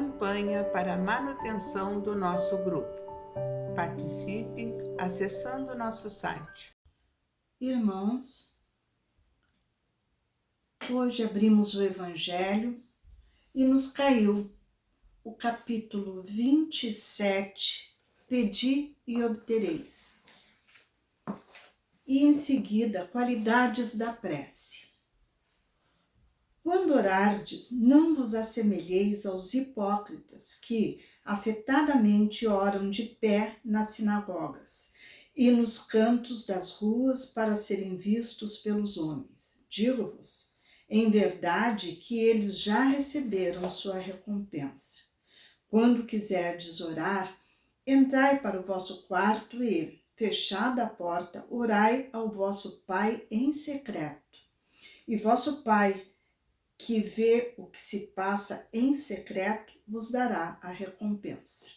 campanha para a manutenção do nosso grupo. Participe acessando nosso site. Irmãos, hoje abrimos o Evangelho e nos caiu o capítulo 27, Pedi e obtereis. E em seguida, qualidades da prece. Quando orardes, não vos assemelheis aos hipócritas que, afetadamente, oram de pé nas sinagogas e nos cantos das ruas para serem vistos pelos homens. Digo-vos, em verdade, que eles já receberam sua recompensa. Quando quiserdes orar, entrai para o vosso quarto e, fechada a porta, orai ao vosso Pai em secreto. E vosso Pai, que vê o que se passa em secreto, vos dará a recompensa.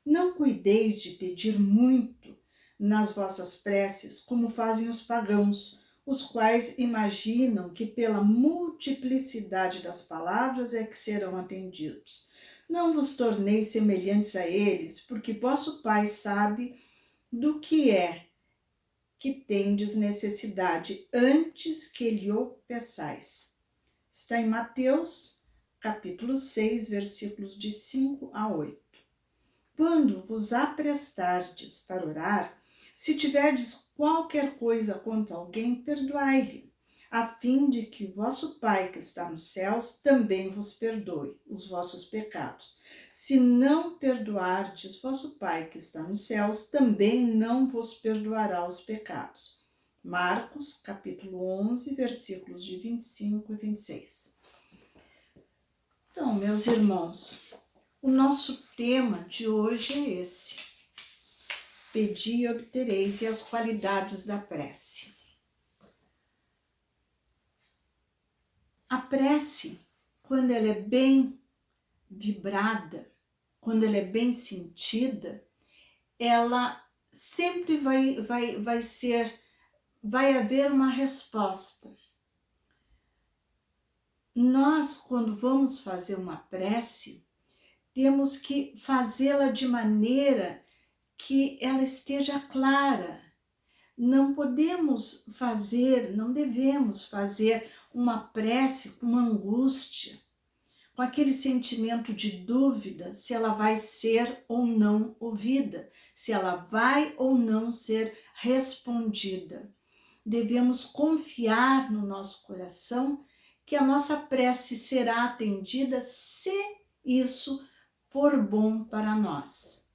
Não cuideis de pedir muito nas vossas preces, como fazem os pagãos, os quais imaginam que pela multiplicidade das palavras é que serão atendidos. Não vos torneis semelhantes a eles, porque vosso Pai sabe do que é que tendes necessidade antes que lhe o peçais. Está em Mateus, capítulo 6, versículos de 5 a 8. Quando vos aprestardes para orar, se tiverdes qualquer coisa contra alguém, perdoai-lhe, a fim de que vosso Pai que está nos céus também vos perdoe os vossos pecados. Se não perdoardes vosso Pai que está nos céus, também não vos perdoará os pecados. Marcos, capítulo 11, versículos de 25 e 26. Então, meus irmãos, o nosso tema de hoje é esse: Pedi e obtereis, e as qualidades da prece. A prece, quando ela é bem vibrada, quando ela é bem sentida, ela sempre vai haver uma resposta. Nós, quando vamos fazer uma prece, temos que fazê-la de maneira que ela esteja clara. Não devemos fazer uma prece com uma angústia, com aquele sentimento de dúvida se ela vai ser ou não ouvida, se ela vai ou não ser respondida. Devemos confiar no nosso coração que a nossa prece será atendida se isso for bom para nós.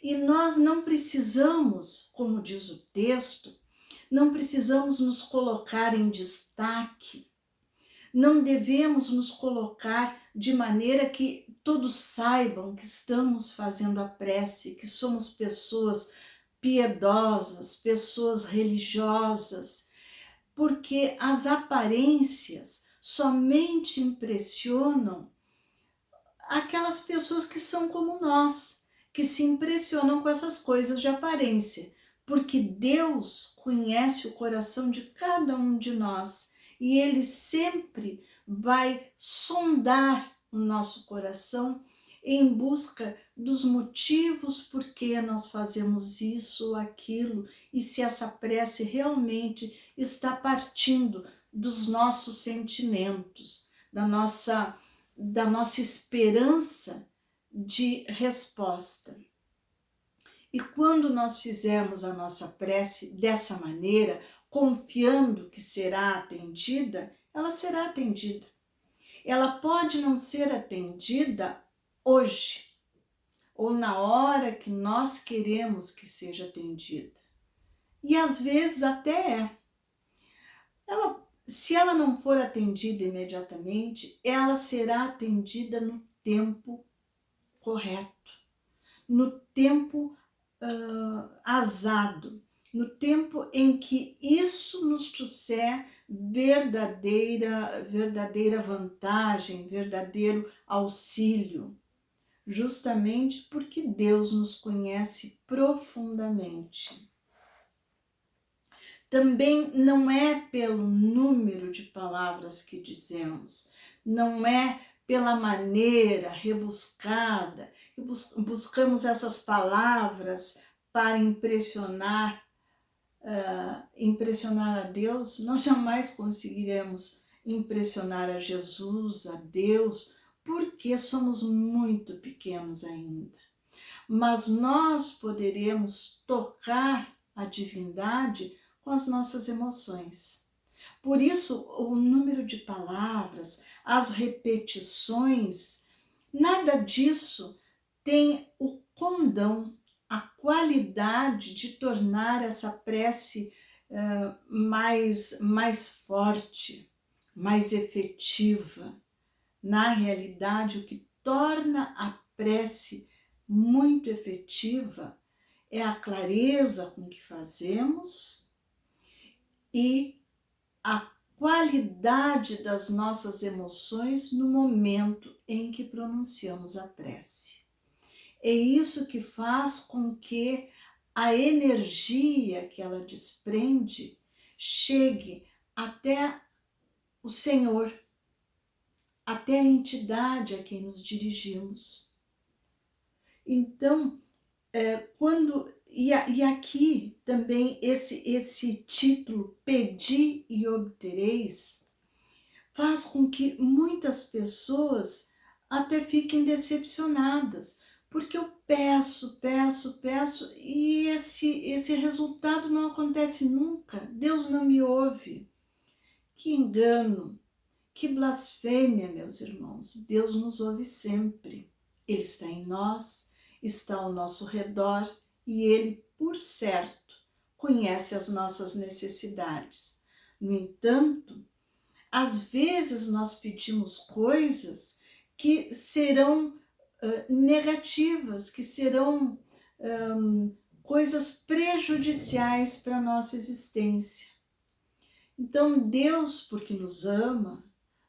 E nós não precisamos, como diz o texto, não precisamos nos colocar em destaque, não devemos nos colocar de maneira que todos saibam que estamos fazendo a prece, que somos pessoas piedosas, pessoas religiosas, porque as aparências somente impressionam aquelas pessoas que são como nós, que se impressionam com essas coisas de aparência, porque Deus conhece o coração de cada um de nós e Ele sempre vai sondar o nosso coração em busca dos motivos por que nós fazemos isso ou aquilo e se essa prece realmente está partindo dos nossos sentimentos, da nossa esperança de resposta. E quando nós fizermos a nossa prece dessa maneira, confiando que será atendida, ela será atendida. Ela pode não ser atendida hoje, ou na hora que nós queremos que seja atendida. E às vezes até é. Se ela não for atendida imediatamente, ela será atendida no tempo correto, no tempo azado, no tempo em que isso nos trouxer verdadeira vantagem, verdadeiro auxílio, justamente porque Deus nos conhece profundamente. Também não é pelo número de palavras que dizemos, não é pela maneira rebuscada, que buscamos essas palavras para impressionar a Deus, nós jamais conseguiremos impressionar a Jesus, a Deus, porque somos muito pequenos ainda. Mas nós poderemos tocar a divindade com as nossas emoções. Por isso, o número de palavras, as repetições, nada disso tem o condão, a qualidade de tornar essa prece mais forte, mais efetiva. Na realidade, o que torna a prece muito efetiva é a clareza com que fazemos e a qualidade das nossas emoções no momento em que pronunciamos a prece. É isso que faz com que a energia que ela desprende chegue até o Senhor, até a entidade a quem nos dirigimos. Então, e aqui também esse título, Pedi e Obtereis, faz com que muitas pessoas até fiquem decepcionadas, porque eu peço e esse resultado não acontece nunca, Deus não me ouve. Que engano, que blasfêmia, meus irmãos, Deus nos ouve sempre, Ele está em nós, está ao nosso redor e Ele, por certo, conhece as nossas necessidades. No entanto, às vezes nós pedimos coisas que serão negativas, que serão coisas prejudiciais para a nossa existência. Então Deus, porque nos ama,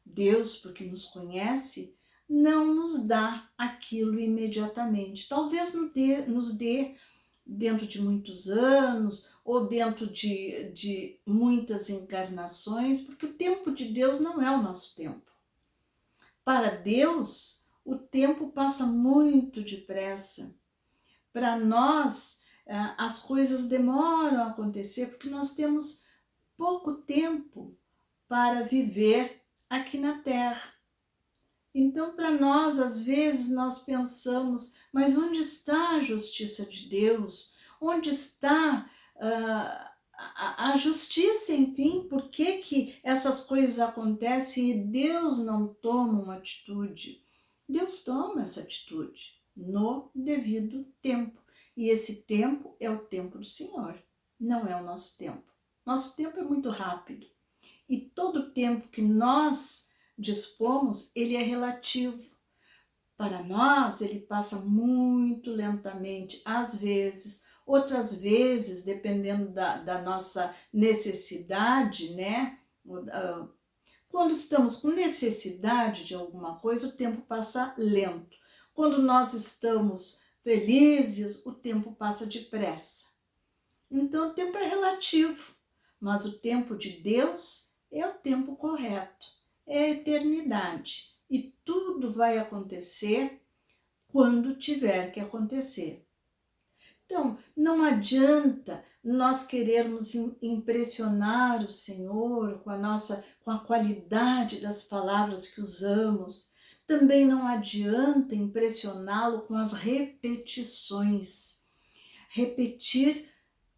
Deus, porque nos conhece, não nos dá aquilo imediatamente. Talvez nos dê dentro de muitos anos ou dentro de muitas encarnações, porque o tempo de Deus não é o nosso tempo. Para Deus, o tempo passa muito depressa. Para nós, as coisas demoram a acontecer porque nós temos pouco tempo para viver aqui na Terra. Então, para nós, às vezes, nós pensamos, mas onde está a justiça de Deus? Onde está a justiça, enfim? Por que essas coisas acontecem e Deus não toma uma atitude? Deus toma essa atitude no devido tempo. E esse tempo é o tempo do Senhor, não é o nosso tempo. Nosso tempo é muito rápido. E todo o tempo que nós dispomos, ele é relativo. Para nós, ele passa muito lentamente, às vezes, outras vezes, dependendo da nossa necessidade, né? Quando estamos com necessidade de alguma coisa, o tempo passa lento. Quando nós estamos felizes, o tempo passa depressa. Então, o tempo é relativo, mas o tempo de Deus é o tempo correto, é a eternidade. E tudo vai acontecer quando tiver que acontecer. Então, não adianta nós querermos impressionar o Senhor com a qualidade das palavras que usamos. Também não adianta impressioná-lo com as repetições. Repetir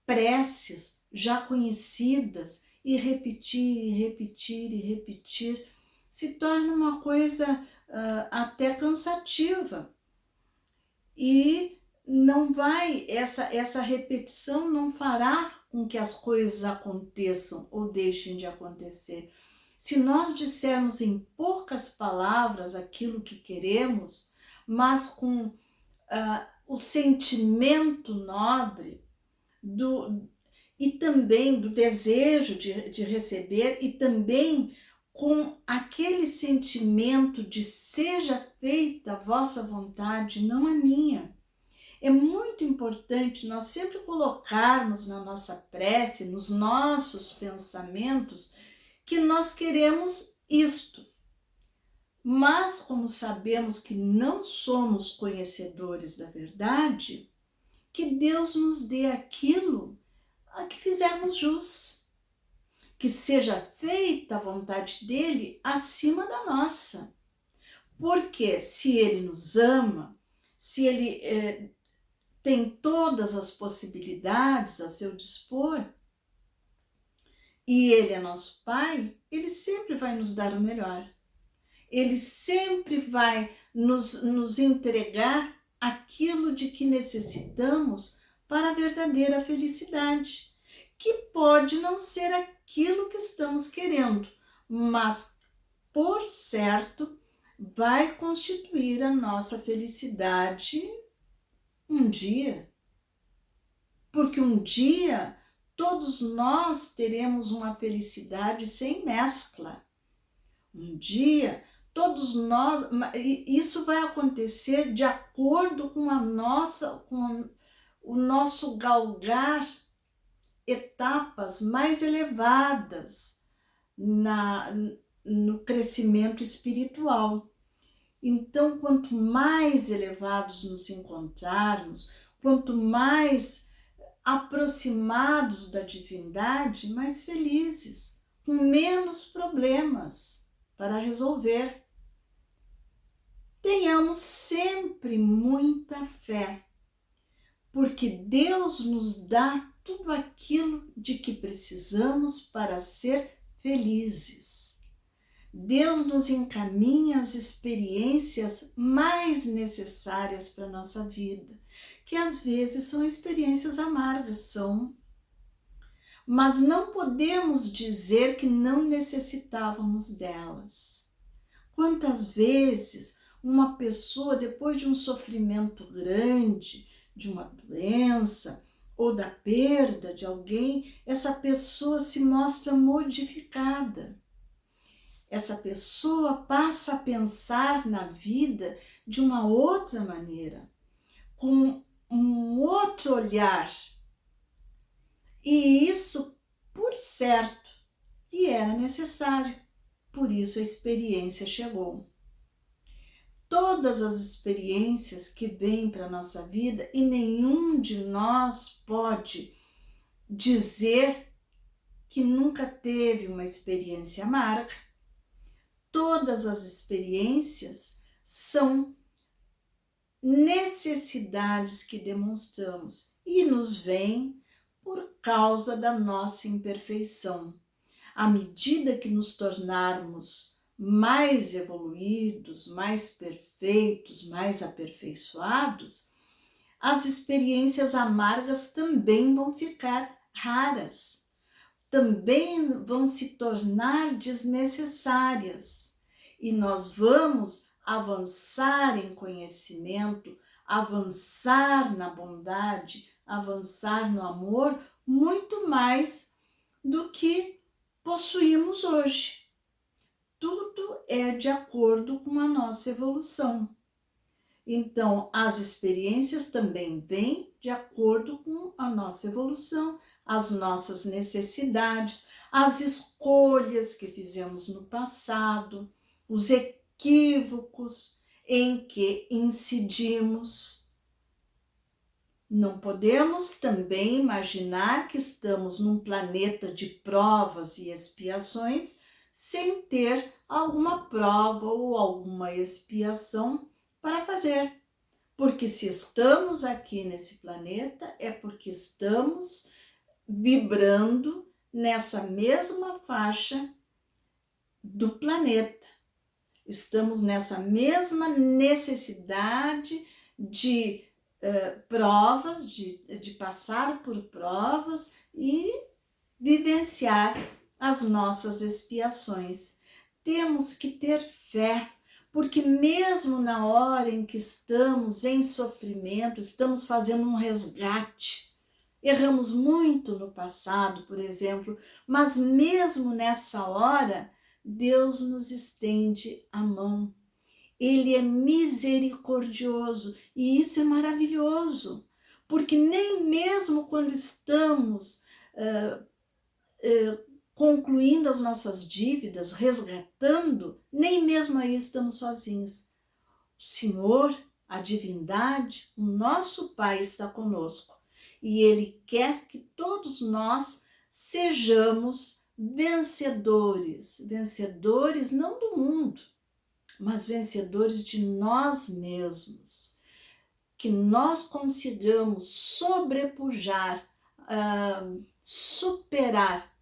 preces já conhecidas e repetir se torna uma coisa até cansativa. E não vai, essa repetição não fará com que as coisas aconteçam ou deixem de acontecer. Se nós dissermos em poucas palavras aquilo que queremos, mas com o sentimento nobre e também do desejo de receber e também com aquele sentimento de seja feita a vossa vontade, não a minha. É muito importante nós sempre colocarmos na nossa prece, nos nossos pensamentos, que nós queremos isto. Mas como sabemos que não somos conhecedores da verdade, que Deus nos dê aquilo a que fizermos jus, que seja feita a vontade dele acima da nossa. Porque se ele nos ama, se ele tem todas as possibilidades a seu dispor, e ele é nosso Pai, ele sempre vai nos dar o melhor. Ele sempre vai nos entregar aquilo de que necessitamos para a verdadeira felicidade, que pode não ser aquilo que estamos querendo, mas, por certo, vai constituir a nossa felicidade um dia. Porque um dia todos nós teremos uma felicidade sem mescla. Um dia todos nós, isso vai acontecer de acordo com com o nosso galgar etapas mais elevadas no crescimento espiritual. Então, quanto mais elevados nos encontrarmos, quanto mais aproximados da divindade, mais felizes, com menos problemas para resolver. Tenhamos sempre muita fé, porque Deus nos dá tudo aquilo de que precisamos para ser felizes. Deus nos encaminha as experiências mais necessárias para a nossa vida, que às vezes são experiências amargas, mas não podemos dizer que não necessitávamos delas. Quantas vezes uma pessoa, depois de um sofrimento grande, de uma doença ou da perda de alguém, essa pessoa se mostra modificada. Essa pessoa passa a pensar na vida de uma outra maneira, com um outro olhar. E isso, por certo, lhe era necessário. Por isso a experiência chegou. Todas as experiências que vêm para a nossa vida, e nenhum de nós pode dizer que nunca teve uma experiência amarga. Todas as experiências são necessidades que demonstramos e nos vêm por causa da nossa imperfeição. À medida que nos tornarmos mais evoluídos, mais perfeitos, mais aperfeiçoados, as experiências amargas também vão ficar raras, também vão se tornar desnecessárias e nós vamos avançar em conhecimento, avançar na bondade, avançar no amor muito mais do que possuímos hoje. Tudo é de acordo com a nossa evolução. Então, as experiências também vêm de acordo com a nossa evolução, as nossas necessidades, as escolhas que fizemos no passado, os equívocos em que incidimos. Não podemos também imaginar que estamos num planeta de provas e expiações sem ter alguma prova ou alguma expiação para fazer. Porque se estamos aqui nesse planeta é porque estamos vibrando nessa mesma faixa do planeta. Estamos nessa mesma necessidade de provas, de passar por provas e vivenciar as nossas expiações. Temos que ter fé, porque mesmo na hora em que estamos em sofrimento, estamos fazendo um resgate. Erramos muito no passado, por exemplo, mas mesmo nessa hora, Deus nos estende a mão. Ele é misericordioso e isso é maravilhoso, porque nem mesmo quando estamos concluindo as nossas dívidas, resgatando, nem mesmo aí estamos sozinhos. O Senhor, a divindade, o nosso Pai está conosco e Ele quer que todos nós sejamos vencedores, vencedores não do mundo, mas vencedores de nós mesmos, que nós consigamos sobrepujar, superar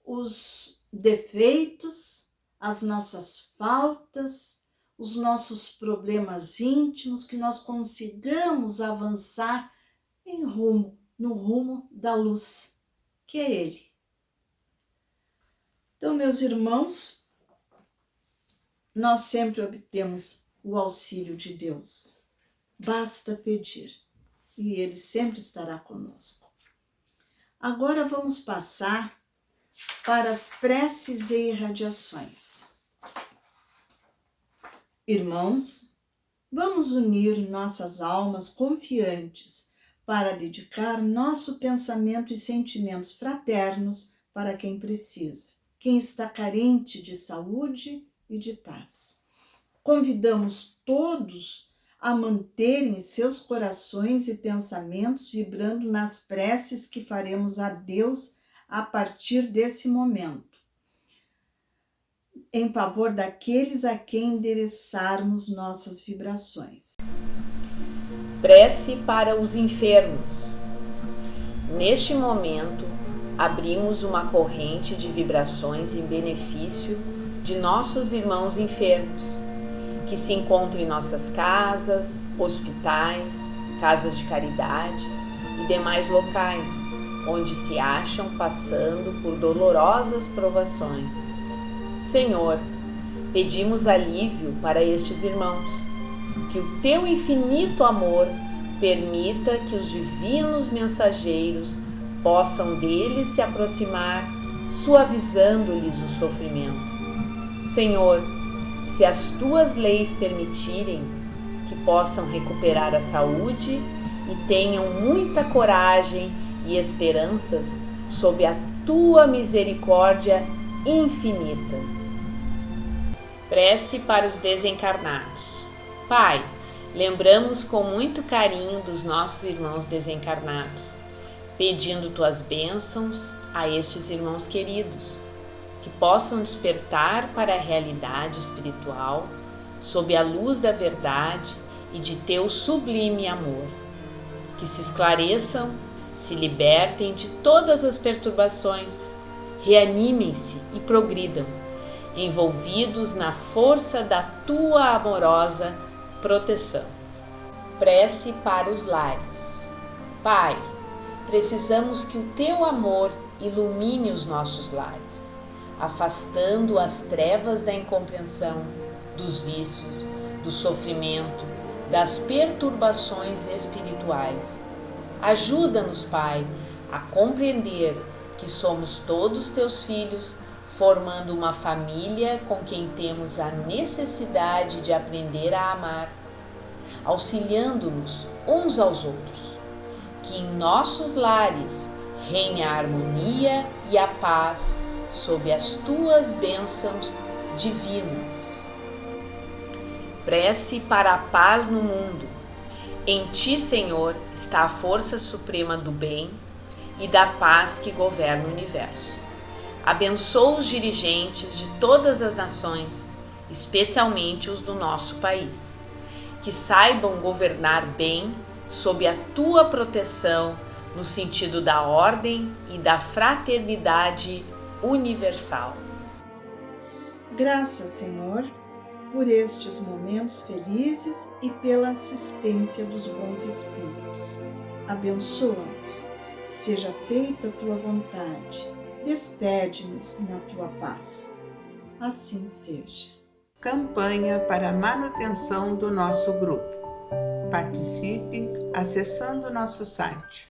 os defeitos, as nossas faltas, os nossos problemas íntimos, que nós consigamos avançar no rumo da luz, que é Ele. Então, meus irmãos, nós sempre obtemos o auxílio de Deus. Basta pedir e Ele sempre estará conosco. Agora vamos passar para as preces e irradiações. Irmãos, vamos unir nossas almas confiantes para dedicar nosso pensamento e sentimentos fraternos para quem precisa, quem está carente de saúde e de paz. Convidamos todos a manterem seus corações e pensamentos vibrando nas preces que faremos a Deus a partir desse momento, em favor daqueles a quem endereçarmos nossas vibrações. Prece para os enfermos. Neste momento, abrimos uma corrente de vibrações em benefício de nossos irmãos enfermos, que se encontram em nossas casas, hospitais, casas de caridade e demais locais, onde se acham passando por dolorosas provações. Senhor, pedimos alívio para estes irmãos, que o Teu infinito amor permita que os divinos mensageiros possam deles se aproximar, suavizando-lhes o sofrimento. Senhor, se as Tuas leis permitirem, que possam recuperar a saúde e tenham muita coragem e esperanças sob a Tua misericórdia infinita. Prece para os desencarnados. Pai, lembramos com muito carinho dos nossos irmãos desencarnados, pedindo Tuas bênçãos a estes irmãos queridos, que possam despertar para a realidade espiritual sob a luz da verdade e de Teu sublime amor, que se esclareçam, se libertem de todas as perturbações, reanimem-se e progridam, envolvidos na força da Tua amorosa proteção. Prece para os lares. Pai, precisamos que o Teu amor ilumine os nossos lares, afastando as trevas da incompreensão, dos vícios, do sofrimento, das perturbações espirituais. Ajuda-nos, Pai, a compreender que somos todos Teus filhos, formando uma família com quem temos a necessidade de aprender a amar, auxiliando-nos uns aos outros. Que em nossos lares reine a harmonia e a paz sob as Tuas bênçãos divinas. Prece para a paz no mundo. Em Ti, Senhor, está a força suprema do bem e da paz que governa o universo. Abençoa os dirigentes de todas as nações, especialmente os do nosso país, que saibam governar bem sob a Tua proteção no sentido da ordem e da fraternidade universal. Graças, Senhor, por estes momentos felizes e pela assistência dos bons espíritos. Abençoa-nos, seja feita a Tua vontade, despede-nos na Tua paz. Assim seja. Campanha para a manutenção do nosso grupo. Participe acessando nosso site